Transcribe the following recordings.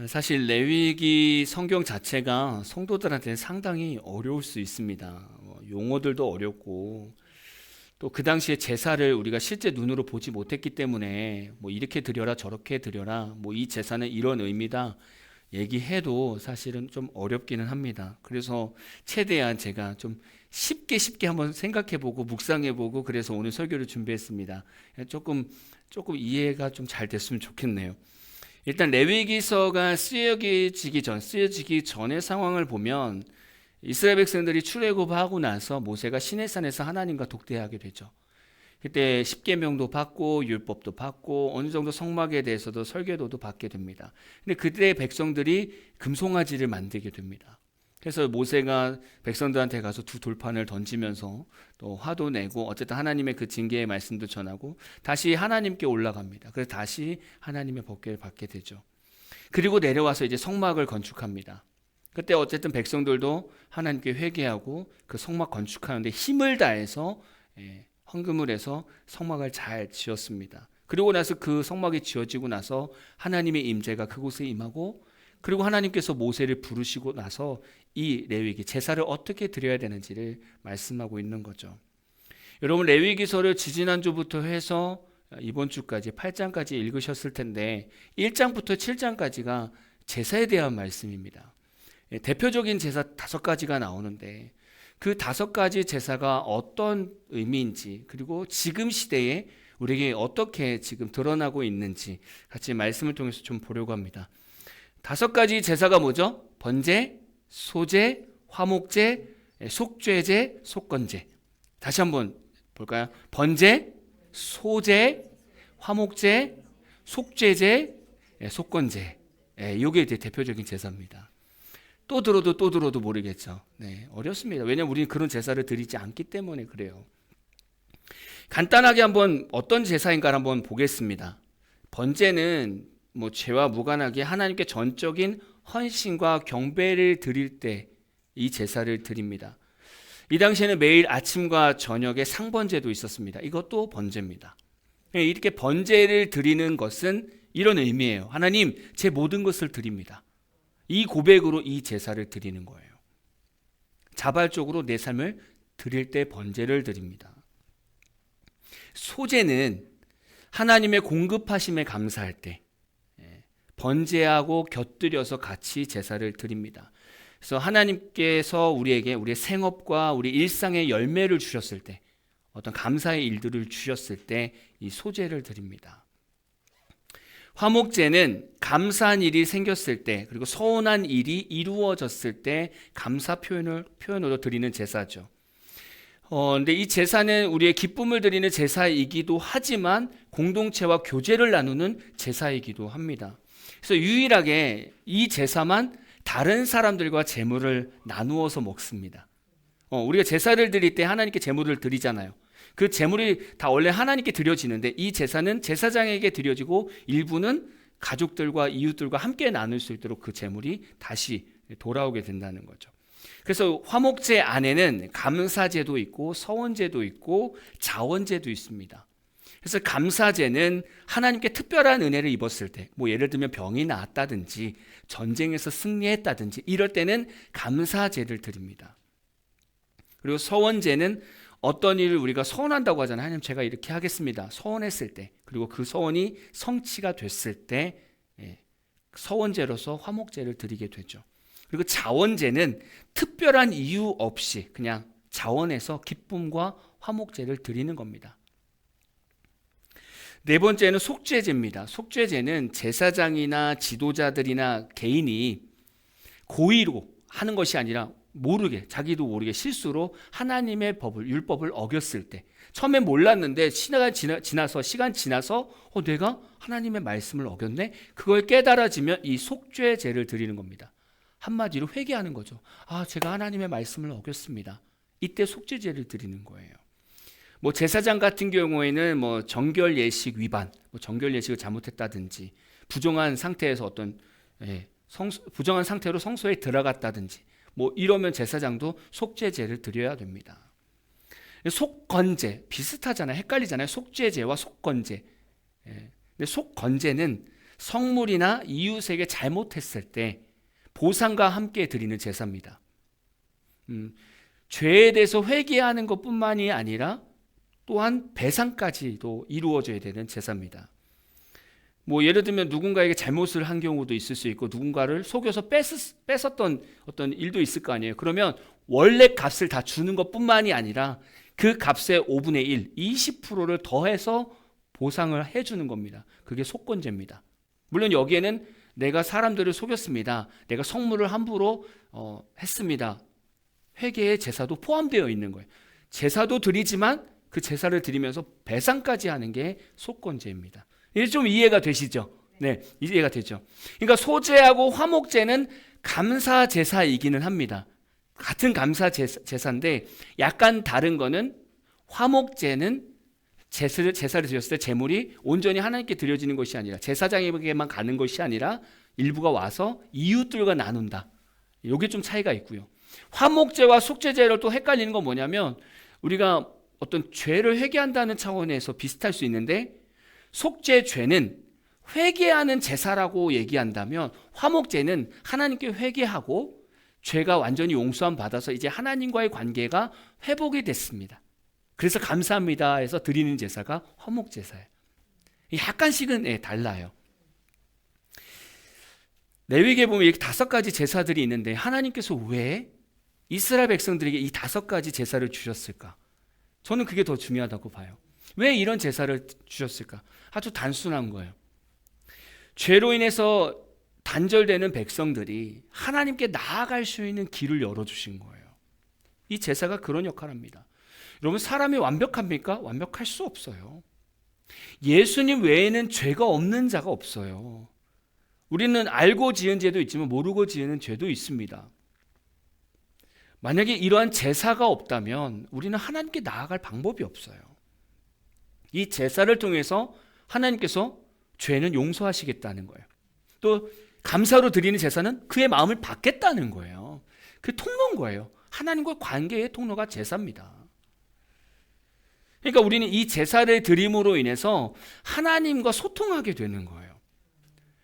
사실 레위기 성경 자체가 성도들한테는 상당히 어려울 수 있습니다. 용어들도 어렵고 또 그 당시에 제사를 우리가 실제 눈으로 보지 못했기 때문에 뭐 이렇게 드려라 저렇게 드려라 뭐 이 제사는 이런 의미다 얘기해도 사실은 좀 어렵기는 합니다. 그래서 최대한 제가 좀 쉽게 한번 생각해보고 묵상해보고 그래서 오늘 설교를 준비했습니다. 조금 이해가 좀 잘 됐으면 좋겠네요. 일단 레위기서가 쓰여지기 전의 상황을 보면 이스라엘 백성들이 출애굽하고 나서 모세가 시내산에서 하나님과 독대하게 되죠. 그때 십계명도 받고 율법도 받고 어느 정도 성막에 대해서도 설계도도 받게 됩니다. 근데 그때 백성들이 금송아지를 만들게 됩니다. 그래서 모세가 백성들한테 가서 두 돌판을 던지면서 또 화도 내고 어쨌든 하나님의 그 징계의 말씀도 전하고 다시 하나님께 올라갑니다. 그래서 다시 하나님의 법궤를 받게 되죠. 그리고 내려와서 이제 성막을 건축합니다. 그때 어쨌든 백성들도 하나님께 회개하고 그 성막 건축하는데 힘을 다해서 헌금을 해서 성막을 잘 지었습니다. 그리고 나서 그 성막이 지어지고 나서 하나님의 임재가 그곳에 임하고 그리고 하나님께서 모세를 부르시고 나서 이 레위기 제사를 어떻게 드려야 되는지를 말씀하고 있는 거죠. 여러분 레위기서를 지지난주부터 해서 이번 주까지 8장까지 읽으셨을 텐데 1장부터 7장까지가 제사에 대한 말씀입니다. 대표적인 제사 5가지가 나오는데 그 5가지 제사가 어떤 의미인지 그리고 지금 시대에 우리에게 어떻게 지금 드러나고 있는지 같이 말씀을 통해서 좀 보려고 합니다. 5가지 제사가 뭐죠? 번제, 소제, 화목제, 속죄제, 속건제. 다시 한번 볼까요? 번제, 소제, 화목제, 속죄제, 속건제. 이게 이제 대표적인 제사입니다. 또 들어도 모르겠죠. 네, 어렵습니다. 왜냐하면 우리는 그런 제사를 드리지 않기 때문에 그래요. 간단하게 한번 어떤 제사인가를 한번 보겠습니다. 번제는 뭐 죄와 무관하게 하나님께 전적인 헌신과 경배를 드릴 때 이 제사를 드립니다. 이 당시에는 매일 아침과 저녁에 상번제도 있었습니다. 이것도 번제입니다. 이렇게 번제를 드리는 것은 이런 의미예요. 하나님, 제 모든 것을 드립니다. 이 고백으로 이 제사를 드리는 거예요. 자발적으로 내 삶을 드릴 때 번제를 드립니다. 소제는 하나님의 공급하심에 감사할 때 번제하고 곁들여서 같이 제사를 드립니다. 그래서 하나님께서 우리에게 우리의 생업과 우리 일상의 열매를 주셨을 때 어떤 감사의 일들을 주셨을 때 이 소제를 드립니다. 화목제는 감사한 일이 생겼을 때 그리고 서운한 일이 이루어졌을 때 감사 표현으로 드리는 제사죠. 근데 이 제사는 우리의 기쁨을 드리는 제사이기도 하지만 공동체와 교제를 나누는 제사이기도 합니다. 그래서 유일하게 이 제사만 다른 사람들과 제물을 나누어서 먹습니다. 우리가 제사를 드릴 때 하나님께 제물을 드리잖아요. 그 제물이 다 원래 하나님께 드려지는데 이 제사는 제사장에게 드려지고 일부는 가족들과 이웃들과 함께 나눌 수 있도록 그 제물이 다시 돌아오게 된다는 거죠. 그래서 화목제 안에는 감사제도 있고 서원제도 있고 자원제도 있습니다. 그래서 감사제는 하나님께 특별한 은혜를 입었을 때, 뭐 예를 들면 병이 나았다든지 전쟁에서 승리했다든지 이럴 때는 감사제를 드립니다. 그리고 서원제는 어떤 일을 우리가 서원한다고 하잖아요. 하나님 제가 이렇게 하겠습니다. 서원했을 때 그리고 그 서원이 성취가 됐을 때 서원제로서 화목제를 드리게 되죠. 그리고 자원제는 특별한 이유 없이 그냥 자원해서 기쁨과 화목제를 드리는 겁니다. 네 번째는 속죄제입니다. 속죄제는 제사장이나 지도자들이나 개인이 고의로 하는 것이 아니라 모르게 자기도 모르게 실수로 하나님의 법을 율법을 어겼을 때 처음엔 몰랐는데 시간 지나서 내가 하나님의 말씀을 어겼네 그걸 깨달아지면 이 속죄제를 드리는 겁니다. 한마디로 회개하는 거죠. 제가 하나님의 말씀을 어겼습니다. 이때 속죄제를 드리는 거예요. 뭐 제사장 같은 경우에는 뭐 정결 예식 위반, 정결 예식을 잘못했다든지 부정한 상태에서 부정한 상태로 성소에 들어갔다든지 뭐 이러면 제사장도 속죄제를 드려야 됩니다. 속건제 비슷하잖아요. 헷갈리잖아요. 속죄제와 속건제. 근데 속건제는 성물이나 이웃에게 잘못했을 때 보상과 함께 드리는 제사입니다. 죄에 대해서 회개하는 것뿐만이 아니라 또한 배상까지도 이루어져야 되는 제사입니다. 뭐 예를 들면 누군가에게 잘못을 한 경우도 있을 수 있고 누군가를 속여서 뺏었던 어떤 일도 있을 거 아니에요. 그러면 원래 값을 다 주는 것뿐만이 아니라 그 값의 5분의 1, 20%를 더해서 보상을 해주는 겁니다. 그게 속건제입니다. 물론 여기에는 내가 사람들을 속였습니다. 내가 성물을 함부로 했습니다. 회개의 제사도 포함되어 있는 거예요. 제사도 드리지만 그 제사를 드리면서 배상까지 하는 게 속건제입니다. 이게 좀 이해가 되시죠? 네, 이해가 되죠. 그러니까 소제하고 화목제는 감사 제사이기는 합니다. 같은 감사 제사인데 약간 다른 거는 화목제는 제사를 드렸을 때 제물이 온전히 하나님께 드려지는 것이 아니라 제사장에게만 가는 것이 아니라 일부가 와서 이웃들과 나눈다. 이게 좀 차이가 있고요. 화목제와 속죄제를 또 헷갈리는 건 뭐냐면 우리가 어떤 죄를 회개한다는 차원에서 비슷할 수 있는데 속죄죄는 회개하는 제사라고 얘기한다면 화목제는 하나님께 회개하고 죄가 완전히 용서함 받아서 이제 하나님과의 관계가 회복이 됐습니다. 그래서 감사합니다 해서 드리는 제사가 화목제사예요. 약간씩은 달라요. 레위기에 보면 이렇게 5가지 제사들이 있는데 하나님께서 왜 이스라엘 백성들에게 이 5가지 제사를 주셨을까? 저는 그게 더 중요하다고 봐요. 왜 이런 제사를 주셨을까? 아주 단순한 거예요. 죄로 인해서 단절되는 백성들이 하나님께 나아갈 수 있는 길을 열어주신 거예요. 이 제사가 그런 역할을 합니다. 여러분, 사람이 완벽합니까? 완벽할 수 없어요. 예수님 외에는 죄가 없는 자가 없어요. 우리는 알고 지은 죄도 있지만 모르고 지은 죄도 있습니다. 만약에 이러한 제사가 없다면 우리는 하나님께 나아갈 방법이 없어요. 이 제사를 통해서 하나님께서 죄는 용서하시겠다는 거예요. 또 감사로 드리는 제사는 그의 마음을 받겠다는 거예요. 그 통로인 거예요. 하나님과 관계의 통로가 제사입니다. 그러니까 우리는 이 제사를 드림으로 인해서 하나님과 소통하게 되는 거예요.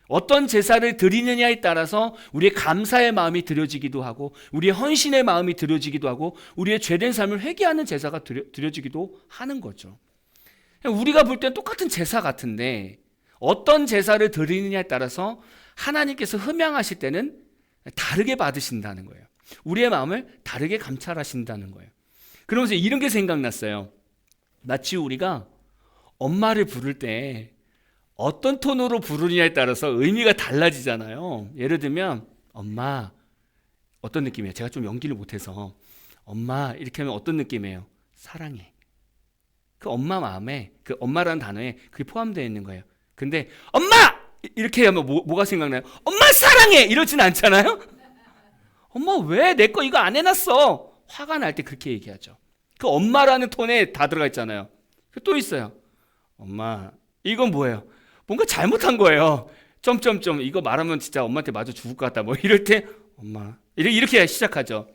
어떤 제사를 드리느냐에 따라서 우리의 감사의 마음이 드려지기도 하고 우리의 헌신의 마음이 드려지기도 하고 우리의 죄된 삶을 회개하는 제사가 드려지기도 하는 거죠. 우리가 볼 땐 똑같은 제사 같은데 어떤 제사를 드리느냐에 따라서 하나님께서 흠양하실 때는 다르게 받으신다는 거예요. 우리의 마음을 다르게 감찰하신다는 거예요. 그러면서 이런 게 생각났어요. 마치 우리가 엄마를 부를 때 어떤 톤으로 부르느냐에 따라서 의미가 달라지잖아요. 예를 들면 엄마, 어떤 느낌이에요? 제가 좀 연기를 못해서 엄마 이렇게 하면 어떤 느낌이에요? 사랑해. 그 엄마 마음에 그 엄마라는 단어에 그게 포함되어 있는 거예요. 근데 엄마! 이렇게 하면 뭐가 생각나요? 엄마 사랑해! 이러진 않잖아요? 엄마 왜 내 거 이거 안 해놨어? 화가 날 때 그렇게 얘기하죠. 그 엄마라는 톤에 다 들어가 있잖아요. 또 있어요. 엄마 이건 뭐예요? 뭔가 잘못한 거예요. 점점점 이거 말하면 진짜 엄마한테 맞아 죽을 것 같다. 뭐 이럴 때 엄마 이렇게 시작하죠.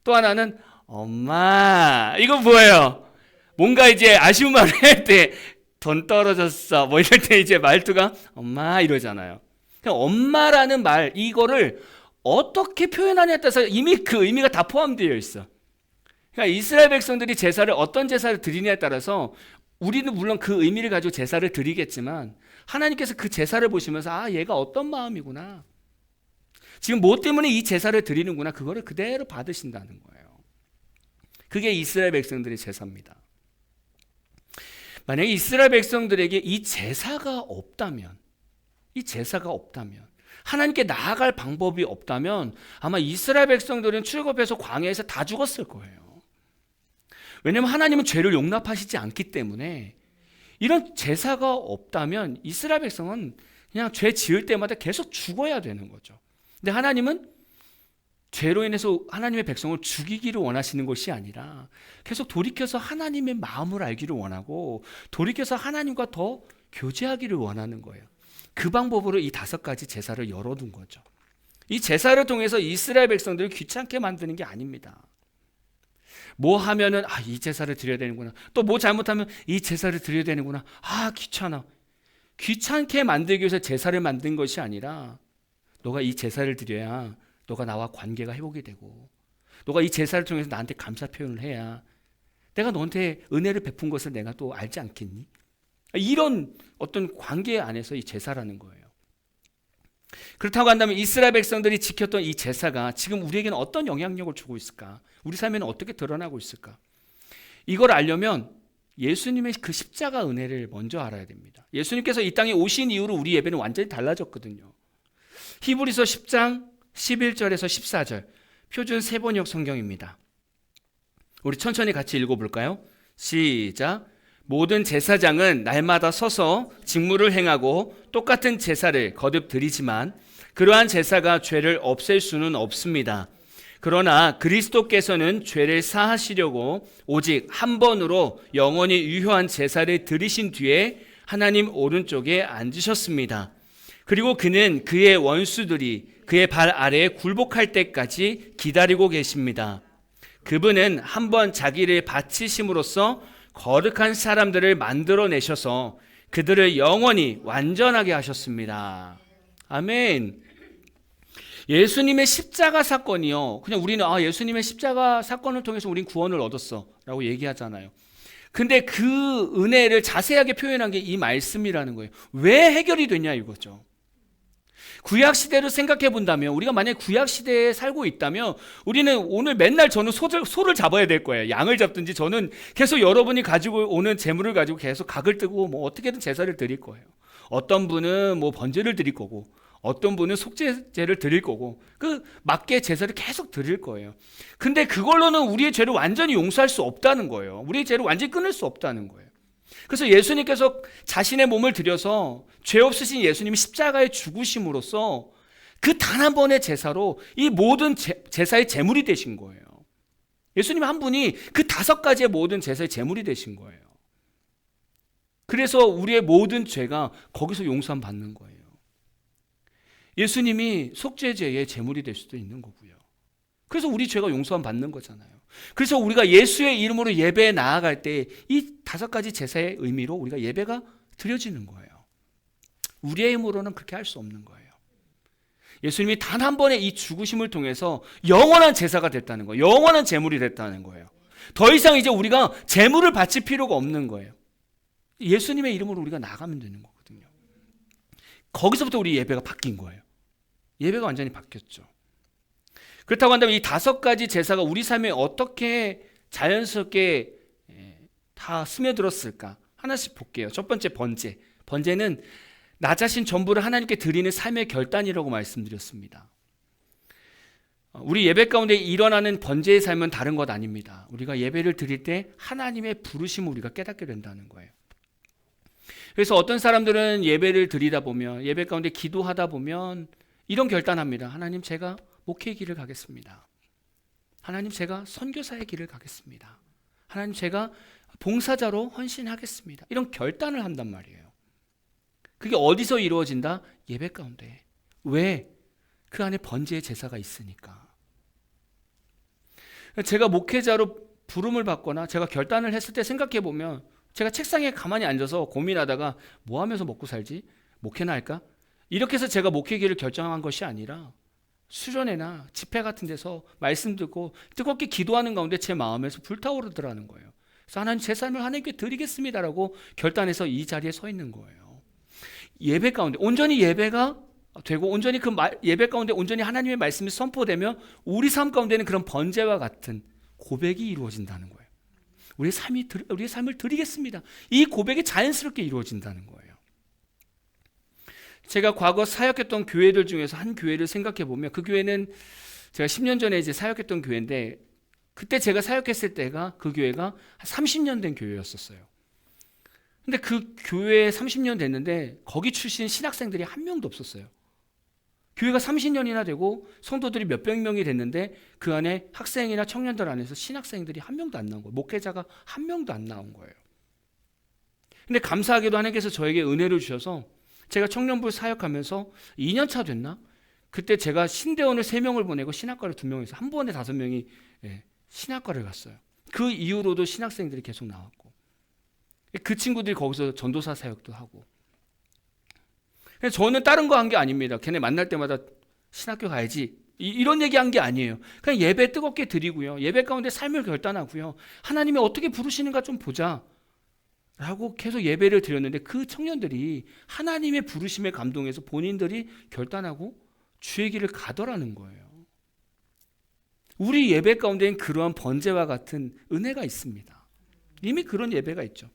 또 하나는 엄마 이건 뭐예요? 뭔가 이제 아쉬운 말을 할 때 돈 떨어졌어 뭐 이럴 때 이제 말투가 엄마 이러잖아요. 그냥 엄마라는 말 이거를 어떻게 표현하냐에 따라서 이미 그 의미가 다 포함되어 있어. 그러니까 이스라엘 백성들이 제사를 어떤 제사를 드리냐에 따라서 우리는 물론 그 의미를 가지고 제사를 드리겠지만 하나님께서 그 제사를 보시면서 아 얘가 어떤 마음이구나. 지금 뭐 때문에 이 제사를 드리는구나. 그거를 그대로 받으신다는 거예요. 그게 이스라엘 백성들의 제사입니다. 만약에 이스라엘 백성들에게 이 제사가 없다면 하나님께 나아갈 방법이 없다면 아마 이스라엘 백성들은 출애굽해서 광야에서 다 죽었을 거예요. 왜냐하면 하나님은 죄를 용납하시지 않기 때문에 이런 제사가 없다면 이스라엘 백성은 그냥 죄 지을 때마다 계속 죽어야 되는 거죠. 근데 하나님은 죄로 인해서 하나님의 백성을 죽이기를 원하시는 것이 아니라 계속 돌이켜서 하나님의 마음을 알기를 원하고 돌이켜서 하나님과 더 교제하기를 원하는 거예요. 그 방법으로 이 5가지 제사를 열어둔 거죠. 이 제사를 통해서 이스라엘 백성들을 귀찮게 만드는 게 아닙니다. 뭐 하면은 이 제사를 드려야 되는구나. 또 뭐 잘못하면 이 제사를 드려야 되는구나. 귀찮아. 귀찮게 만들기 위해서 제사를 만든 것이 아니라 너가 이 제사를 드려야 너가 나와 관계가 회복이 되고 너가 이 제사를 통해서 나한테 감사 표현을 해야 내가 너한테 은혜를 베푼 것을 내가 또 알지 않겠니? 이런 어떤 관계 안에서 이 제사라는 거예요. 그렇다고 한다면 이스라엘 백성들이 지켰던 이 제사가 지금 우리에게는 어떤 영향력을 주고 있을까? 우리 삶에는 어떻게 드러나고 있을까? 이걸 알려면 예수님의 그 십자가 은혜를 먼저 알아야 됩니다. 예수님께서 이 땅에 오신 이후로 우리 예배는 완전히 달라졌거든요. 히브리서 10장 11절에서 14절 표준 세번역 성경입니다. 우리 천천히 같이 읽어볼까요? 시작. 모든 제사장은 날마다 서서 직무를 행하고 똑같은 제사를 거듭 드리지만 그러한 제사가 죄를 없앨 수는 없습니다. 그러나 그리스도께서는 죄를 사하시려고 오직 한 번으로 영원히 유효한 제사를 드리신 뒤에 하나님 오른쪽에 앉으셨습니다. 그리고 그는 그의 원수들이 그의 발 아래에 굴복할 때까지 기다리고 계십니다. 그분은 한 번 자기를 바치심으로써 거룩한 사람들을 만들어내셔서 그들을 영원히 완전하게 하셨습니다. 아멘. 예수님의 십자가 사건이요. 그냥 우리는 예수님의 십자가 사건을 통해서 우린 구원을 얻었어 라고 얘기하잖아요. 근데 그 은혜를 자세하게 표현한 게 이 말씀이라는 거예요. 왜 해결이 됐냐 이거죠. 구약시대를 생각해 본다면 우리가 만약에 구약시대에 살고 있다면 우리는 오늘 맨날 저는 소를 잡아야 될 거예요. 양을 잡든지 저는 계속 여러분이 가지고 오는 재물을 가지고 계속 각을 뜨고 뭐 어떻게든 제사를 드릴 거예요. 어떤 분은 뭐 번제를 드릴 거고 어떤 분은 속죄제를 드릴 거고 그 맞게 제사를 계속 드릴 거예요. 근데 그걸로는 우리의 죄를 완전히 용서할 수 없다는 거예요. 우리의 죄를 완전히 끊을 수 없다는 거예요. 그래서 예수님께서 자신의 몸을 들여서 죄 없으신 예수님이 십자가에 죽으심으로써 그 단 한 번의 제사로 이 모든 제사의 제물이 되신 거예요. 예수님 한 분이 그 5가지의 모든 제사의 제물이 되신 거예요. 그래서 우리의 모든 죄가 거기서 용서함 받는 거예요. 예수님이 속죄제의 제물이 될 수도 있는 거고요. 그래서 우리 죄가 용서함 받는 거잖아요. 그래서 우리가 예수의 이름으로 예배에 나아갈 때 이 5가지 제사의 의미로 우리가 예배가 드려지는 거예요. 우리의 힘으로는 그렇게 할 수 없는 거예요. 예수님이 단 한 번의 이 죽으심을 통해서 영원한 제사가 됐다는 거예요. 영원한 제물이 됐다는 거예요. 더 이상 이제 우리가 제물을 바칠 필요가 없는 거예요. 예수님의 이름으로 우리가 나가면 되는 거거든요. 거기서부터 우리 예배가 바뀐 거예요. 예배가 완전히 바뀌었죠. 그렇다고 한다면 이 5가지 제사가 우리 삶에 어떻게 자연스럽게 다 스며들었을까? 하나씩 볼게요. 첫 번째 번제. 번제는 나 자신 전부를 하나님께 드리는 삶의 결단이라고 말씀드렸습니다. 우리 예배 가운데 일어나는 번제의 삶은 다른 것 아닙니다. 우리가 예배를 드릴 때 하나님의 부르심을 우리가 깨닫게 된다는 거예요. 그래서 어떤 사람들은 예배를 드리다 보면 예배 가운데 기도하다 보면 이런 결단합니다. 하나님 제가 목회의 길을 가겠습니다. 하나님 제가 선교사의 길을 가겠습니다. 하나님 제가 봉사자로 헌신하겠습니다. 이런 결단을 한단 말이에요. 그게 어디서 이루어진다? 예배 가운데. 왜? 그 안에 번제의 제사가 있으니까. 제가 목회자로 부름을 받거나 제가 결단을 했을 때 생각해 보면 제가 책상에 가만히 앉아서 고민하다가 뭐 하면서 먹고 살지? 목회나 할까? 이렇게 해서 제가 목회 길을 결정한 것이 아니라 수련회나 집회 같은 데서 말씀 듣고 뜨겁게 기도하는 가운데 제 마음에서 불타오르더라는 거예요. 그래서 하나님 제 삶을 하나님께 드리겠습니다라고 결단해서 이 자리에 서 있는 거예요. 예배 가운데 온전히 예배가 되고 온전히 예배 가운데 온전히 하나님의 말씀이 선포되면 우리 삶 가운데는 그런 번제와 같은 고백이 이루어진다는 거예요. 우리의 삶을 드리겠습니다. 이 고백이 자연스럽게 이루어진다는 거예요. 제가 과거 사역했던 교회들 중에서 한 교회를 생각해 보면 그 교회는 제가 10년 전에 이제 사역했던 교회인데 그때 제가 사역했을 때가 그 교회가 한 30년 된 교회였었어요. 근데 그 교회에 30년 됐는데 거기 출신 신학생들이 한 명도 없었어요. 교회가 30년이나 되고 성도들이 몇백 명이 됐는데 그 안에 학생이나 청년들 안에서 신학생들이 한 명도 안 나온 거예요. 목회자가 한 명도 안 나온 거예요. 근데 감사하게도 하나님께서 저에게 은혜를 주셔서 제가 청년부 사역하면서 2년차 됐나? 그때 제가 신대원을 3명을 보내고 신학과를 2명에서 한 번에 5명이 신학과를 갔어요. 그 이후로도 신학생들이 계속 나왔고 그 친구들이 거기서 전도사 사역도 하고 그래서 저는 다른 거 한 게 아닙니다. 걔네 만날 때마다 신학교 가야지 이런 얘기한 게 아니에요. 그냥 예배 뜨겁게 드리고요. 예배 가운데 삶을 결단하고요. 하나님이 어떻게 부르시는가 좀 보자 라고 계속 예배를 드렸는데 그 청년들이 하나님의 부르심에 감동해서 본인들이 결단하고 주의 길을 가더라는 거예요. 우리 예배 가운데는 그러한 번제와 같은 은혜가 있습니다. 이미 그런 예배가 있죠.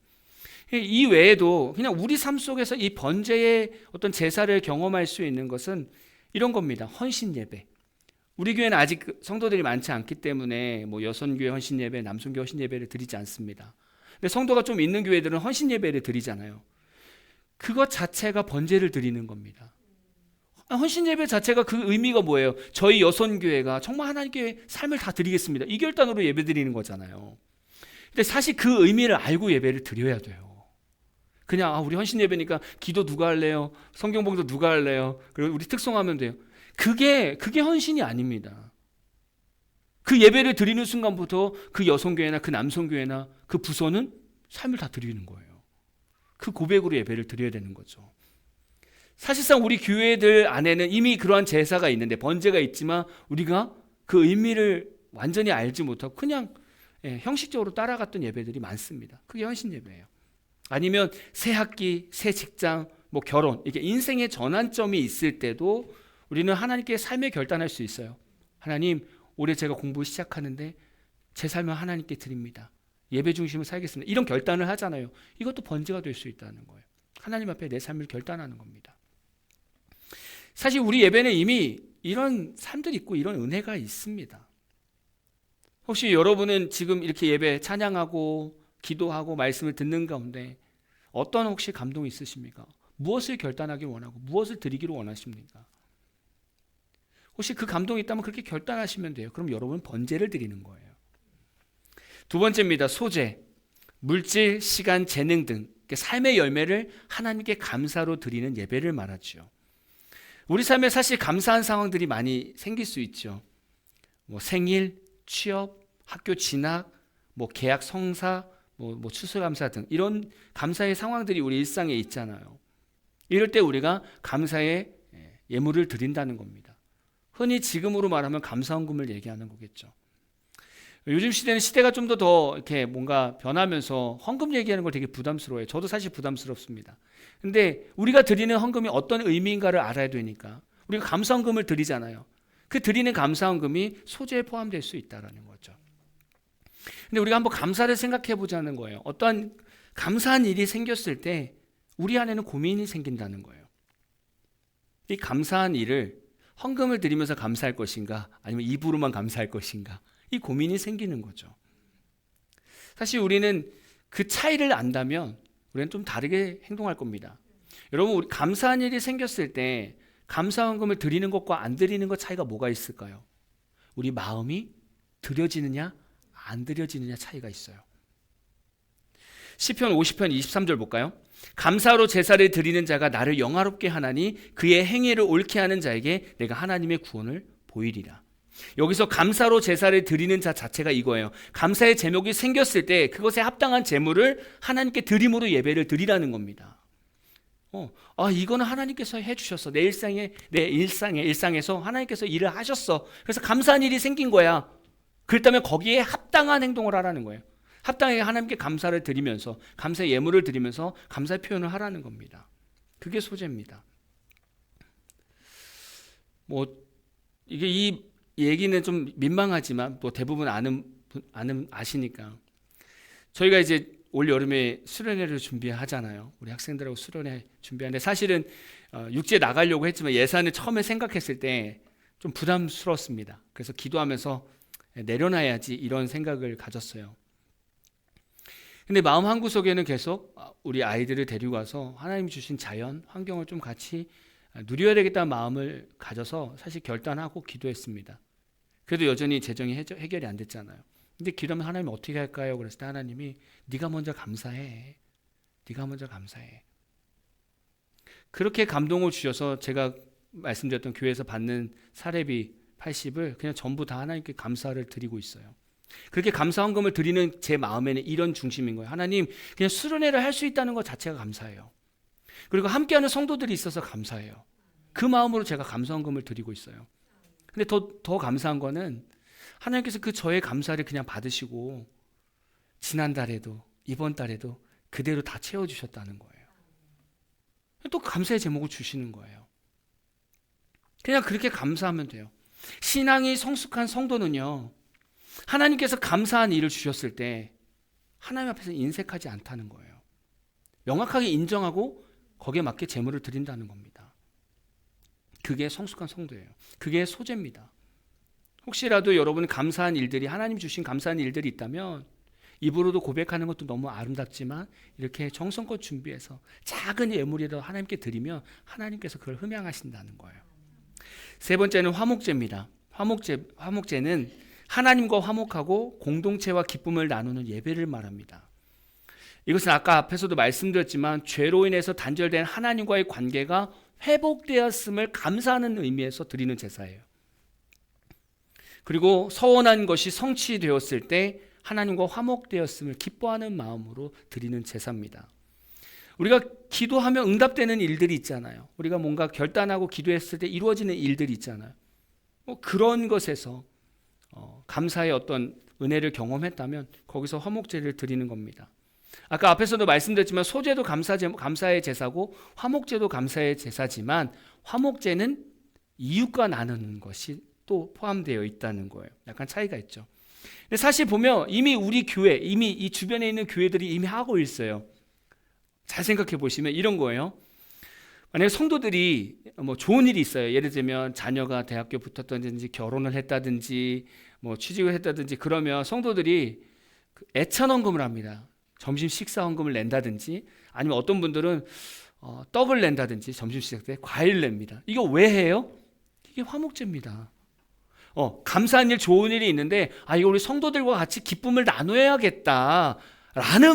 이 외에도 그냥 우리 삶 속에서 이 번제의 어떤 제사를 경험할 수 있는 것은 이런 겁니다. 헌신 예배. 우리 교회는 아직 성도들이 많지 않기 때문에 뭐 여성교회 헌신 예배, 남성교회 헌신 예배를 드리지 않습니다. 근데 성도가 좀 있는 교회들은 헌신 예배를 드리잖아요. 그것 자체가 번제를 드리는 겁니다. 헌신 예배 자체가 그 의미가 뭐예요? 저희 여선교회가 정말 하나님께 삶을 다 드리겠습니다. 이 결단으로 예배 드리는 거잖아요. 근데 사실 그 의미를 알고 예배를 드려야 돼요. 그냥 우리 헌신 예배니까 기도 누가 할래요? 성경 봉독 누가 할래요? 그리고 우리 특송하면 돼요. 그게 헌신이 아닙니다. 그 예배를 드리는 순간부터 그 여성교회나 그 남성교회나 그 부서는 삶을 다 드리는 거예요. 그 고백으로 예배를 드려야 되는 거죠. 사실상 우리 교회들 안에는 이미 그러한 제사가 있는데 번제가 있지만 우리가 그 의미를 완전히 알지 못하고 그냥 형식적으로 따라갔던 예배들이 많습니다. 그게 헌신 예배예요. 아니면 새 학기, 새 직장, 뭐 결혼, 이게 인생의 전환점이 있을 때도 우리는 하나님께 삶을 결단할 수 있어요. 하나님, 올해 제가 공부 시작하는데 제 삶을 하나님께 드립니다. 예배 중심으로 살겠습니다. 이런 결단을 하잖아요. 이것도 번제가 될 수 있다는 거예요. 하나님 앞에 내 삶을 결단하는 겁니다. 사실 우리 예배는 이미 이런 삶들이 있고 이런 은혜가 있습니다. 혹시 여러분은 지금 이렇게 예배 찬양하고 기도하고 말씀을 듣는 가운데 어떤 혹시 감동이 있으십니까? 무엇을 결단하길 원하고 무엇을 드리기를 원하십니까? 혹시 그 감동이 있다면 그렇게 결단하시면 돼요. 그럼 여러분은 번제를 드리는 거예요. 두 번째입니다. 소재, 물질, 시간, 재능 등 삶의 열매를 하나님께 감사로 드리는 예배를 말하죠. 우리 삶에 사실 감사한 상황들이 많이 생길 수 있죠. 뭐 생일, 취업, 학교 진학, 뭐 계약 성사, 뭐 추수감사 등 이런 감사의 상황들이 우리 일상에 있잖아요. 이럴 때 우리가 감사의 예물을 드린다는 겁니다. 흔히 지금으로 말하면 감사헌금을 얘기하는 거겠죠. 요즘 시대는 시대가 좀 더 이렇게 뭔가 변하면서 헌금 얘기하는 걸 되게 부담스러워해요. 저도 사실 부담스럽습니다. 근데 우리가 드리는 헌금이 어떤 의미인가를 알아야 되니까 우리가 감사헌금을 드리잖아요. 그 드리는 감사헌금이 소재에 포함될 수 있다는 거죠. 근데 우리가 한번 감사를 생각해 보자는 거예요. 어떠한 감사한 일이 생겼을 때 우리 안에는 고민이 생긴다는 거예요. 이 감사한 일을 헌금을 드리면서 감사할 것인가 아니면 입으로만 감사할 것인가 이 고민이 생기는 거죠. 사실 우리는 그 차이를 안다면 우리는 좀 다르게 행동할 겁니다. 여러분, 우리 감사한 일이 생겼을 때 감사헌금을 드리는 것과 안 드리는 것 차이가 뭐가 있을까요? 우리 마음이 드려지느냐 안 드려지느냐 차이가 있어요. 시편 50편 23절 볼까요? 감사로 제사를 드리는 자가 나를 영화롭게 하나니 그의 행위를 옳게 하는 자에게 내가 하나님의 구원을 보이리라. 여기서 감사로 제사를 드리는 자 자체가 이거예요. 감사의 제목이 생겼을 때 그것에 합당한 제물을 하나님께 드림으로 예배를 드리라는 겁니다. 이거는 하나님께서 해주셨어. 내 일상에서 하나님께서 일을 하셨어. 그래서 감사한 일이 생긴 거야. 그렇다면 거기에 합당한 행동을 하라는 거예요. 합당하게 하나님께 감사를 드리면서 감사의 예물을 드리면서 감사의 표현을 하라는 겁니다. 그게 소재입니다. 이게 이 얘기는 좀 민망하지만 또 대부분 아시니까 저희가 이제 올 여름에 수련회를 준비하잖아요. 우리 학생들하고 수련회 준비하는데 사실은 육지에 나가려고 했지만 예산을 처음에 생각했을 때 좀 부담스러웠습니다. 그래서 기도하면서 내려놔야지 이런 생각을 가졌어요. 근데 마음 한구석에는 계속 우리 아이들을 데리고 와서 하나님 주신 자연, 환경을 좀 같이 누려야 되겠다는 마음을 가져서 사실 결단하고 기도했습니다. 그래도 여전히 재정이 해결이 안 됐잖아요. 근데 기도하면 하나님 어떻게 할까요? 그랬을 때 하나님이 네가 먼저 감사해. 네가 먼저 감사해. 그렇게 감동을 주셔서 제가 말씀드렸던 교회에서 받는 사례비 80을 그냥 전부 다 하나님께 감사를 드리고 있어요. 그렇게 감사헌금을 드리는 제 마음에는 이런 중심인 거예요. 하나님, 그냥 수련회를 할 수 있다는 것 자체가 감사해요. 그리고 함께하는 성도들이 있어서 감사해요. 그 마음으로 제가 감사헌금을 드리고 있어요. 근데 더 감사한 거는 하나님께서 그 저의 감사를 그냥 받으시고 지난달에도 이번 달에도 그대로 다 채워주셨다는 거예요. 또 감사의 제목을 주시는 거예요. 그냥 그렇게 감사하면 돼요. 신앙이 성숙한 성도는요, 하나님께서 감사한 일을 주셨을 때 하나님 앞에서 인색하지 않다는 거예요. 명확하게 인정하고 거기에 맞게 제물을 드린다는 겁니다. 그게 성숙한 성도예요. 그게 소재입니다. 혹시라도 여러분 감사한 일들이, 하나님 주신 감사한 일들이 있다면 입으로도 고백하는 것도 너무 아름답지만 이렇게 정성껏 준비해서 작은 예물이라도 하나님께 드리면 하나님께서 그걸 흠양하신다는 거예요. 세 번째는 화목제입니다. 화목제는 하나님과 화목하고 공동체와 기쁨을 나누는 예배를 말합니다. 이것은 아까 앞에서도 말씀드렸지만 죄로 인해서 단절된 하나님과의 관계가 회복되었음을 감사하는 의미에서 드리는 제사예요. 그리고 서원한 것이 성취되었을 때 하나님과 화목되었음을 기뻐하는 마음으로 드리는 제사입니다. 우리가 기도하며 응답되는 일들이 있잖아요. 우리가 뭔가 결단하고 기도했을 때 이루어지는 일들이 있잖아요. 그런 것에서 감사의 어떤 은혜를 경험했다면 거기서 화목제를 드리는 겁니다. 아까 앞에서도 말씀드렸지만 소제도 감사의 제사고 화목제도 감사의 제사지만 화목제는 이웃과 나누는 것이 또 포함되어 있다는 거예요. 약간 차이가 있죠. 근데 사실 보면 이미 우리 교회, 이미 이 주변에 있는 교회들이 이미 하고 있어요. 잘 생각해 보시면 이런 거예요. 만약에 성도들이 뭐 좋은 일이 있어요. 예를 들면 자녀가 대학교 붙었다든지 결혼을 했다든지 뭐 취직을 했다든지 그러면 성도들이 애천헌금을 합니다. 점심 식사 헌금을 낸다든지 아니면 어떤 분들은 떡을 낸다든지 점심 식사 때 과일 냅니다. 이거 왜 해요? 이게 화목제입니다. 감사한 일, 좋은 일이 있는데 이거 우리 성도들과 같이 기쁨을 나눠야겠다라는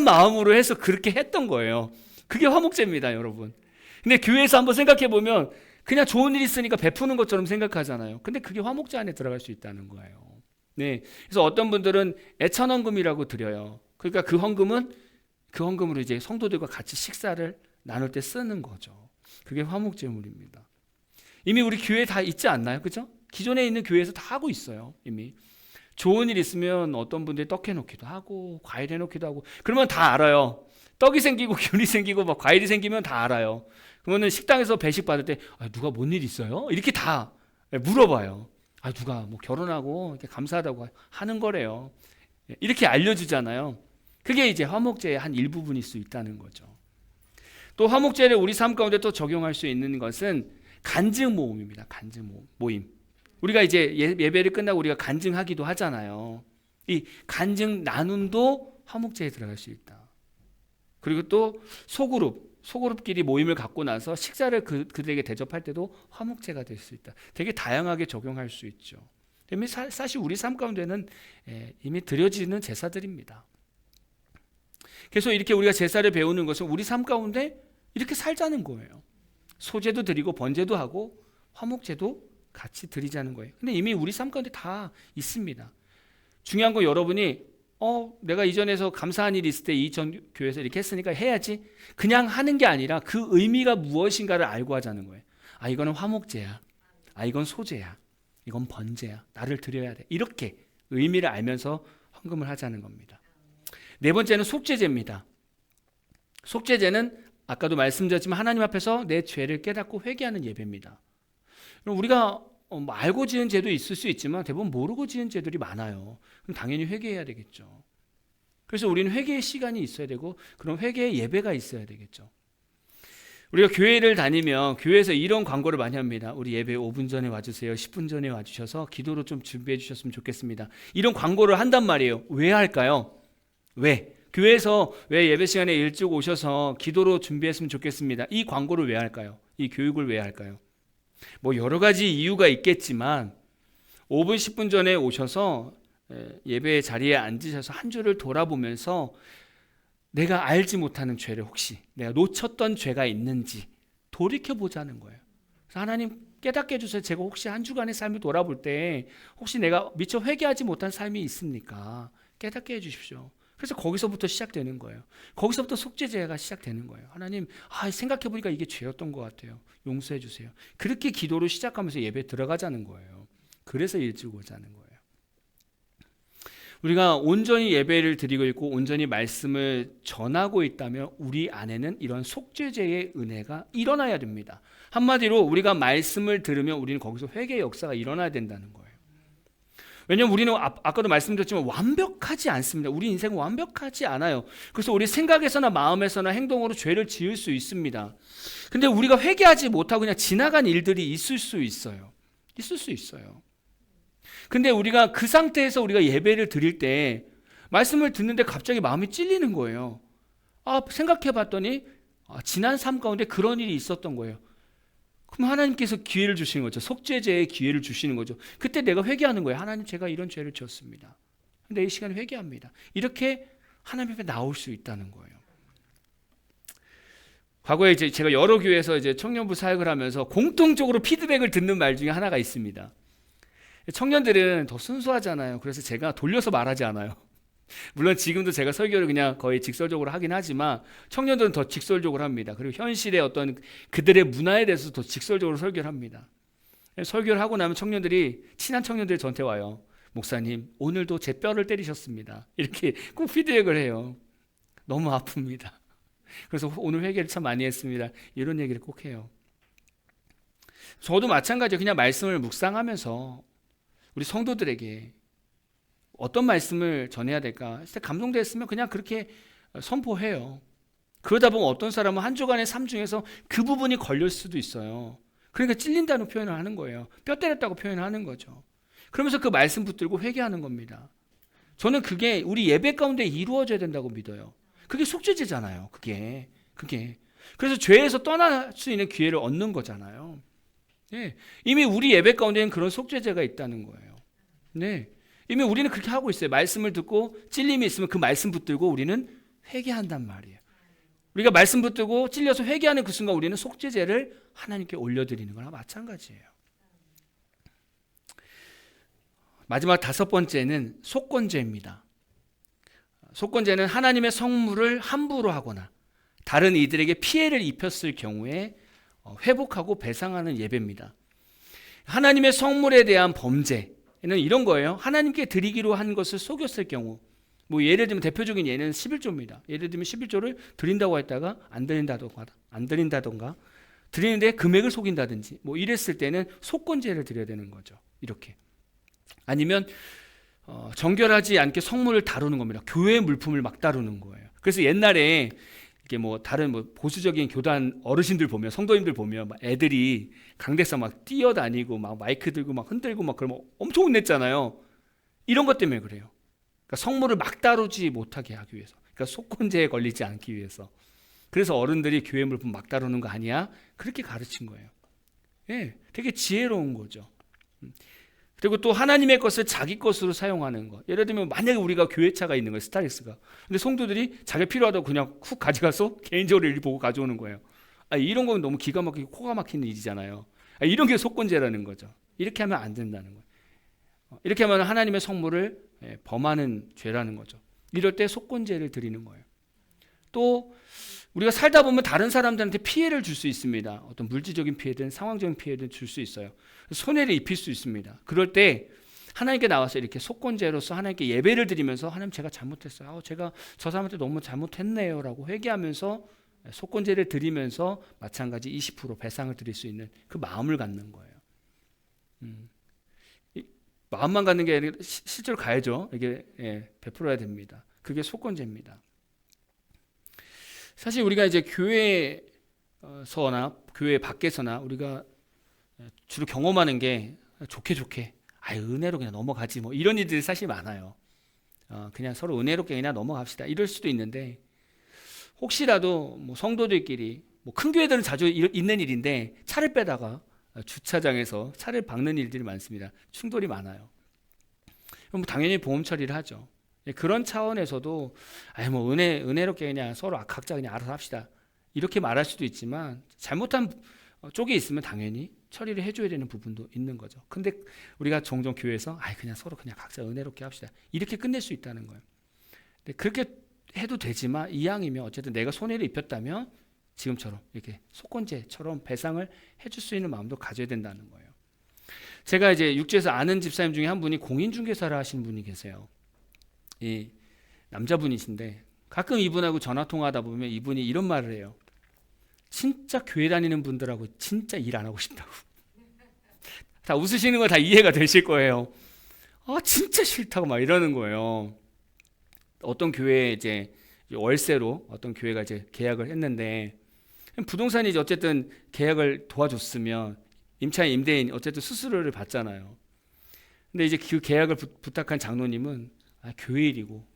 마음으로 해서 그렇게 했던 거예요. 그게 화목제입니다, 여러분. 근데 교회에서 한번 생각해 보면 그냥 좋은 일 있으니까 베푸는 것처럼 생각하잖아요. 근데 그게 화목제 안에 들어갈 수 있다는 거예요. 네, 그래서 어떤 분들은 애천헌금이라고 드려요. 그러니까 그 헌금으로 이제 성도들과 같이 식사를 나눌 때 쓰는 거죠. 그게 화목제물입니다. 이미 우리 교회에 다 있지 않나요? 그죠? 기존에 있는 교회에서 다 하고 있어요. 이미 좋은 일 있으면 어떤 분들이 떡 해놓기도 하고 과일 해놓기도 하고 그러면 다 알아요. 떡이 생기고 귤이 생기고 막 과일이 생기면 다 알아요. 그러면 식당에서 배식 받을 때 누가 뭔 일 있어요? 이렇게 다 물어봐요. 누가 뭐 결혼하고 이렇게 감사하다고 하는 거래요. 이렇게 알려주잖아요. 그게 이제 화목제의 한 일부분일 수 있다는 거죠. 또 화목제를 우리 삶 가운데 또 적용할 수 있는 것은 간증 모임입니다. 간증 모임. 우리가 이제 예배를 끝나고 우리가 간증하기도 하잖아요. 이 간증 나눔도 화목제에 들어갈 수 있다. 그리고 또 소그룹끼리 모임을 갖고 나서 식사를 그들에게 대접할 때도 화목제가 될 수 있다. 되게 다양하게 적용할 수 있죠. 사실 우리 삶 가운데는 이미 드려지는 제사들입니다. 그래서 이렇게 우리가 제사를 배우는 것은 우리 삶 가운데 이렇게 살자는 거예요. 소제도 드리고 번제도 하고 화목제도 같이 드리자는 거예요. 근데 이미 우리 삶 가운데 다 있습니다. 중요한 건 여러분이 내가 이전에서 감사한 일이 있을 때 이전 교회에서 이렇게 했으니까 해야지 그냥 하는 게 아니라 그 의미가 무엇인가를 알고 하자는 거예요. 이거는 화목제야. 이건 소제야. 이건 번제야. 나를 드려야 돼. 이렇게 의미를 알면서 헌금을 하자는 겁니다. 네 번째는 속죄제입니다. 속죄제는 아까도 말씀드렸지만 하나님 앞에서 내 죄를 깨닫고 회개하는 예배입니다. 우리가 알고 지은 죄도 있을 수 있지만 대부분 모르고 지은 죄들이 많아요. 그럼 당연히 회개해야 되겠죠. 그래서 우리는 회개의 시간이 있어야 되고 그런 회개의 예배가 있어야 되겠죠. 우리가 교회를 다니면 교회에서 이런 광고를 많이 합니다. 우리 예배 5분 전에 와주세요. 10분 전에 와주셔서 기도로 좀 준비해 주셨으면 좋겠습니다. 이런 광고를 한단 말이에요. 왜 할까요? 왜? 교회에서 왜 예배 시간에 일찍 오셔서 기도로 준비했으면 좋겠습니다. 이 광고를 왜 할까요? 이 교육을 왜 할까요? 뭐 여러 가지 이유가 있겠지만 5분 10분 전에 오셔서 예배 자리에 앉으셔서 한 주를 돌아보면서 내가 알지 못하는 죄를 혹시 내가 놓쳤던 죄가 있는지 돌이켜보자는 거예요. 그래서 하나님 깨닫게 해주세요. 제가 혹시 한 주간의 삶을 돌아볼 때 혹시 내가 미처 회개하지 못한 삶이 있습니까? 깨닫게 해주십시오. 그래서 거기서부터 시작되는 거예요. 거기서부터 속죄제가 시작되는 거예요. 하나님, 생각해보니까 이게 죄였던 것 같아요. 용서해 주세요. 그렇게 기도로 시작하면서 예배에 들어가자는 거예요. 그래서 일찍 오자는 거예요. 우리가 온전히 예배를 드리고 있고 온전히 말씀을 전하고 있다면 우리 안에는 이런 속죄제의 은혜가 일어나야 됩니다. 한마디로 우리가 말씀을 들으면 우리는 거기서 회개의 역사가 일어나야 된다는 거예요. 왜냐하면 우리는 아까도 말씀드렸지만 완벽하지 않습니다. 우리 인생은 완벽하지 않아요. 그래서 우리 생각에서나 마음에서나 행동으로 죄를 지을 수 있습니다. 근데 우리가 회개하지 못하고 그냥 지나간 일들이 있을 수 있어요. 있을 수 있어요. 근데 우리가 그 상태에서 우리가 예배를 드릴 때 말씀을 듣는데 갑자기 마음이 찔리는 거예요. 생각해 봤더니 지난 삶 가운데 그런 일이 있었던 거예요. 그럼 하나님께서 기회를 주시는 거죠. 속죄제의 기회를 주시는 거죠. 그때 내가 회개하는 거예요. 하나님, 제가 이런 죄를 지었습니다. 근데 이 시간에 회개합니다. 이렇게 하나님 앞에 나올 수 있다는 거예요. 과거에 이제 제가 여러 교회에서 이제 청년부 사역을 하면서 공통적으로 피드백을 듣는 말 중에 하나가 있습니다. 청년들은 더 순수하잖아요. 그래서 제가 돌려서 말하지 않아요. 물론 지금도 제가 설교를 그냥 거의 직설적으로 하긴 하지만 청년들은 더 직설적으로 합니다. 그리고 현실의 어떤 그들의 문화에 대해서 더 직설적으로 설교를 합니다. 설교를 하고 나면 청년들이, 친한 청년들이 저한테 와요. 목사님, 오늘도 제 뼈를 때리셨습니다. 이렇게 꼭 피드백을 해요. 너무 아픕니다. 그래서 오늘 회개를 참 많이 했습니다. 이런 얘기를 꼭 해요. 저도 마찬가지예요. 그냥 말씀을 묵상하면서 우리 성도들에게 어떤 말씀을 전해야 될까? 감동됐으면 그냥 그렇게 선포해요. 그러다 보면 어떤 사람은 한 주간의 삶 중에서 그 부분이 걸릴 수도 있어요. 그러니까 찔린다는 표현을 하는 거예요. 뼈 때렸다고 표현을 하는 거죠. 그러면서 그 말씀 붙들고 회개하는 겁니다. 저는 그게 우리 예배 가운데 이루어져야 된다고 믿어요. 그게 속죄제잖아요. 그게. 그래서 죄에서 떠날 수 있는 기회를 얻는 거잖아요. 네. 이미 우리 예배 가운데는 그런 속죄제가 있다는 거예요. 네. 이미 우리는 그렇게 하고 있어요. 말씀을 듣고 찔림이 있으면 그 말씀 붙들고 우리는 회개한단 말이에요. 우리가 말씀 붙들고 찔려서 회개하는 그 순간 우리는 속죄제를 하나님께 올려드리는 거나 마찬가지예요. 마지막 5번째는 속건제입니다. 속건제는 하나님의 성물을 함부로 하거나 다른 이들에게 피해를 입혔을 경우에 회복하고 배상하는 예배입니다. 하나님의 성물에 대한 범죄는 이런 거예요. 하나님께 드리기로 한 것을 속였을 경우, 뭐 예를 들면 대표적인 예는 11조입니다. 예를 들면 11조를 드린다고 했다가 안 드린다던가 드리는데 금액을 속인다든지 뭐 이랬을 때는 속건제를 드려야 되는 거죠. 이렇게. 아니면 정결하지 않게 성물을 다루는 겁니다. 교회 물품을 막 다루는 거예요. 그래서 옛날에 이게 뭐 다른 뭐 보수적인 교단 어르신들 보면, 성도님들 보면 막 애들이 강대상 막 뛰어다니고 막 마이크 들고 막 흔들고 막 그러면 엄청 혼냈잖아요. 이런 것 때문에 그래요. 그러니까 성물을 막 다루지 못하게 하기 위해서. 그러니까 속건제에 걸리지 않기 위해서. 그래서 어른들이 교회 물품 막 다루는 거 아니야? 그렇게 가르친 거예요. 예, 되게 지혜로운 거죠. 그리고 또 하나님의 것을 자기 것으로 사용하는 것. 예를 들면 만약에 우리가 교회차가 있는 거예요. 스타렉스가. 근데 성도들이 자기 필요하다고 그냥 훅 가져가서 개인적으로 일 보고 가져오는 거예요. 이런 건 너무 기가 막히고 코가 막히는 일이잖아요. 이런 게 속건제라는 거죠. 이렇게 하면 안 된다는 거예요. 이렇게 하면 하나님의 성물을 범하는 죄라는 거죠. 이럴 때 속건제를 드리는 거예요. 또 우리가 살다 보면 다른 사람들한테 피해를 줄 수 있습니다. 어떤 물질적인 피해든 상황적인 피해든 줄 수 있어요. 손해를 입힐 수 있습니다. 그럴 때 하나님께 나와서 이렇게 속건제로서 하나님께 예배를 드리면서 하나님, 제가 잘못했어요. 제가 저 사람한테 너무 잘못했네요 라고 회개하면서 속건제를 드리면서 마찬가지 20% 배상을 드릴 수 있는 그 마음을 갖는 거예요. 마음만 갖는 게 아니라 실제로 가야죠. 이게 베풀어야 됩니다. 그게 속건제입니다. 사실 우리가 이제 교회에서나 교회 밖에서나 우리가 주로 경험하는 게 좋게 은혜로 그냥 넘어가지 뭐 이런 일들이 사실 많아요. 그냥 서로 은혜롭게 그냥 넘어갑시다 이럴 수도 있는데, 혹시라도 뭐 성도들끼리 뭐 큰 교회들은 자주 있는 일인데 차를 빼다가 주차장에서 차를 박는 일들이 많습니다. 충돌이 많아요. 그럼 당연히 보험 처리를 하죠. 그런 차원에서도 뭐 은혜롭게 그냥 서로 각자 그냥 알아서 합시다 이렇게 말할 수도 있지만, 잘못한 쪽이 있으면 당연히 처리를 해줘야 되는 부분도 있는 거죠. 근데 우리가 종종 교회에서 그냥 서로 그냥 각자 은혜롭게 합시다 이렇게 끝낼 수 있다는 거예요. 근데 그렇게 해도 되지만 이왕이면 어쨌든 내가 손해를 입혔다면 지금처럼 이렇게 속건제처럼 배상을 해줄 수 있는 마음도 가져야 된다는 거예요. 제가 이제 육지에서 아는 집사님 중에 한 분이 공인중개사를 하신 분이 계세요. 이 남자분이신데 가끔 이분하고 전화 통화하다 보면 이분이 이런 말을 해요. 진짜 교회 다니는 분들하고 진짜 일 안 하고 싶다고. 다 웃으시는 거 다 이해가 되실 거예요. 진짜 싫다고 막 이러는 거예요. 어떤 교회에 이제 월세로 어떤 교회가 이제 계약을 했는데 부동산이 이제 어쨌든 계약을 도와줬으면 임차인 임대인 어쨌든 수수료를 받잖아요. 근데 이제 그 계약을 부탁한 장로님은 교회 일이고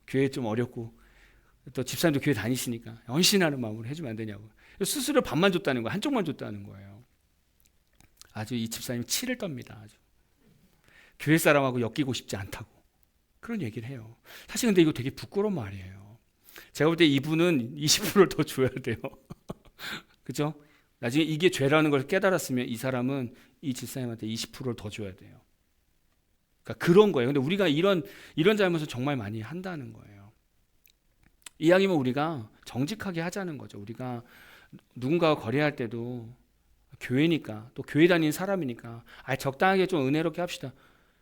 교회 좀 어렵고 또 집사님도 교회 다니시니까 연신하는 마음으로 해주면 안 되냐고. 수수료 반만 줬다는 거예요. 한쪽만 줬다는 거예요. 아주 이 집사님 치를 떱니다. 아주. 교회 사람하고 엮이고 싶지 않다고 그런 얘기를 해요. 사실 근데 이거 되게 부끄러운 말이에요. 제가 볼 때 이분은 20%를 더 줘야 돼요. 그죠? 나중에 이게 죄라는 걸 깨달았으면 이 사람은 이 집사님한테 20%를 더 줘야 돼요. 그러니까 그런 거예요. 근데 우리가 이런 잘못을 정말 많이 한다는 거예요. 이왕이면 우리가 정직하게 하자는 거죠. 우리가 누군가와 거래할 때도 교회니까 또 교회 다니는 사람이니까 적당하게 좀 은혜롭게 합시다.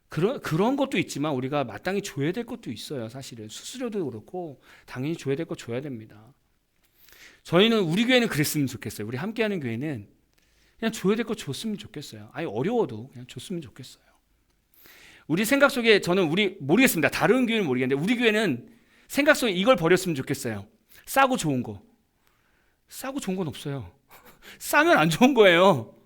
그런 것도 있지만 우리가 마땅히 줘야 될 것도 있어요. 사실은 수수료도 그렇고 당연히 줘야 될 거 줘야 됩니다. 저희는 우리 교회는 그랬으면 좋겠어요. 우리 함께하는 교회는 그냥 줘야 될 거 줬으면 좋겠어요. 어려워도 그냥 줬으면 좋겠어요. 우리 생각 속에 저는 모르겠습니다. 다른 교회는 모르겠는데 우리 교회는 생각 속에 이걸 버렸으면 좋겠어요. 싸고 좋은 거. 싸고 좋은 건 없어요. 싸면 안 좋은 거예요.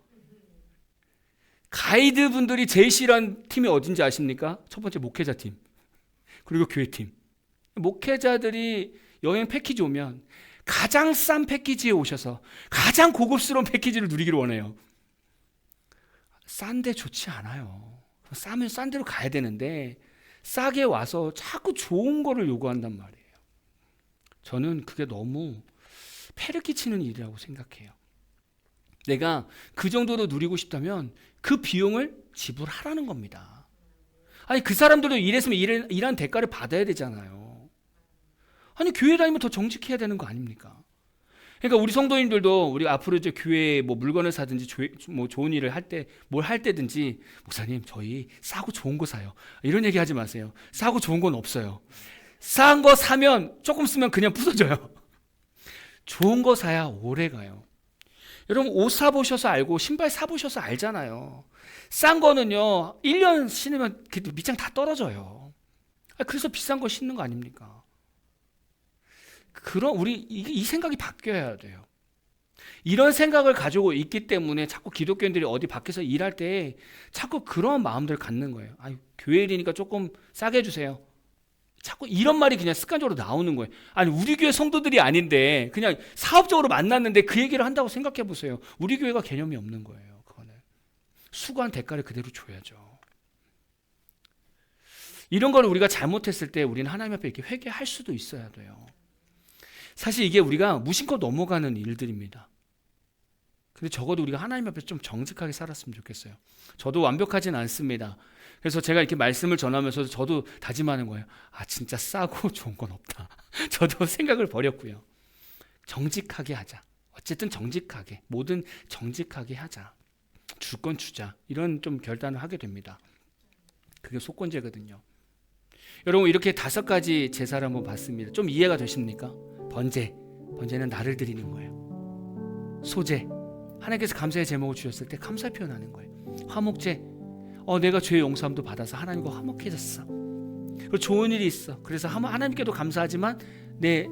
가이드 분들이 제일 싫어하는 팀이 어딘지 아십니까? 첫 번째 목회자 팀, 그리고 교회 팀. 목회자들이 여행 패키지 오면 가장 싼 패키지에 오셔서 가장 고급스러운 패키지를 누리기를 원해요. 싼데 좋지 않아요. 싸면 싼 데로 가야 되는데 싸게 와서 자꾸 좋은 거를 요구한단 말이에요. 저는 그게 너무 폐를 끼치는 일이라고 생각해요. 내가 그 정도로 누리고 싶다면 그 비용을 지불하라는 겁니다. 그 사람들도 일했으면 일한 대가를 받아야 되잖아요. 교회 다니면 더 정직해야 되는 거 아닙니까? 그러니까 우리 성도님들도 우리 앞으로 이제 교회에 뭐 물건을 사든지 뭐 좋은 일을 할 때 뭘 할 때든지 목사님 저희 싸고 좋은 거 사요. 이런 얘기 하지 마세요. 싸고 좋은 건 없어요. 싼 거 사면 조금 쓰면 그냥 부서져요. 좋은 거 사야 오래 가요. 여러분 옷 사보셔서 알고 신발 사보셔서 알잖아요. 싼 거는요 1년 신으면 밑장 다 떨어져요. 그래서 비싼 거 신는 거 아닙니까? 우리 이 생각이 바뀌어야 돼요. 이런 생각을 가지고 있기 때문에 자꾸 기독교인들이 어디 밖에서 일할 때 자꾸 그런 마음들을 갖는 거예요. 교회 일이니까 조금 싸게 해주세요. 자꾸 이런 말이 그냥 습관적으로 나오는 거예요. 우리 교회 성도들이 아닌데 그냥 사업적으로 만났는데 그 얘기를 한다고 생각해 보세요. 우리 교회가 개념이 없는 거예요. 그거는 수고한 대가를 그대로 줘야죠. 이런 걸 우리가 잘못했을 때 우리는 하나님 앞에 이렇게 회개할 수도 있어야 돼요. 사실 이게 우리가 무심코 넘어가는 일들입니다. 근데 적어도 우리가 하나님 앞에 좀 정직하게 살았으면 좋겠어요. 저도 완벽하진 않습니다. 그래서 제가 이렇게 말씀을 전하면서 저도 다짐하는 거예요. 진짜 싸고 좋은 건 없다. 저도 생각을 버렸고요. 정직하게 하자. 어쨌든 정직하게, 뭐든 정직하게 하자. 줄 건 주자. 이런 좀 결단을 하게 됩니다. 그게 속건제거든요. 여러분 이렇게 5가지 제사를 한번 봤습니다. 좀 이해가 되십니까? 번제는 나를 드리는 거예요. 소제, 하나님께서 감사의 제목을 주셨을 때 감사 표현하는 거예요. 화목제, 내가 죄의 용서함도 받아서 하나님과 화목해졌어. 그리고 좋은 일이 있어. 그래서 하나님께도 감사하지만 내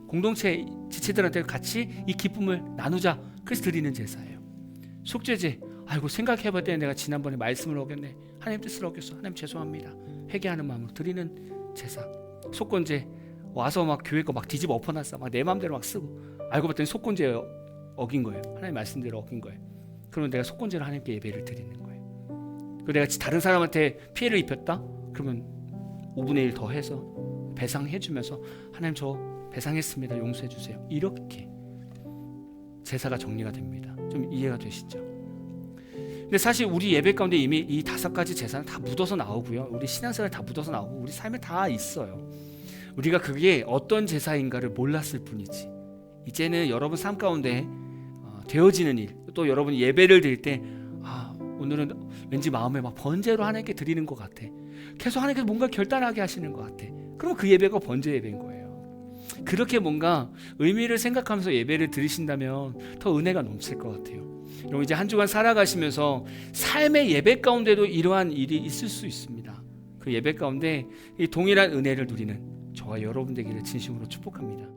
공동체 지체들한테 같이 이 기쁨을 나누자. 그래서 드리는 제사예요. 속죄제, 생각해볼 때 내가 지난번에 말씀을 어겼네. 하나님 뜻을 어겼어. 하나님 죄송합니다. 회개하는 마음으로 드리는 제사. 속건제, 와서 막 교회 거 막 뒤집어 엎어놨어. 막 내 마음대로 막 쓰고 알고 봤더니 속건제 어긴 거예요. 하나님 말씀대로 어긴 거예요. 그러면 내가 속건제로 하나님께 예배를 드리는 거예요. 그리고 내가 다른 사람한테 피해를 입혔다? 그러면 5분의 1 더 해서 배상해주면서 하나님 저 배상했습니다. 용서해 주세요. 이렇게 제사가 정리가 됩니다. 좀 이해가 되시죠? 근데 사실 우리 예배 가운데 이미 이 5가지 제사는 다 묻어서 나오고요. 우리 신앙생활 다 묻어서 나오고 우리 삶에 다 있어요. 우리가 그게 어떤 제사인가를 몰랐을 뿐이지. 이제는 여러분 삶 가운데 되어지는 일, 또 여러분이 예배를 드릴 때 오늘은 왠지 마음에 막 번제로 하나님께 드리는 것 같아. 계속 하나님께서 뭔가 결단하게 하시는 것 같아. 그럼 그 예배가 번제 예배인 거예요. 그렇게 뭔가 의미를 생각하면서 예배를 드리신다면 더 은혜가 넘칠 것 같아요. 여러분 이제 한 주간 살아가시면서 삶의 예배 가운데도 이러한 일이 있을 수 있습니다. 그 예배 가운데 이 동일한 은혜를 누리는 저와 여러분 되기를 진심으로 축복합니다.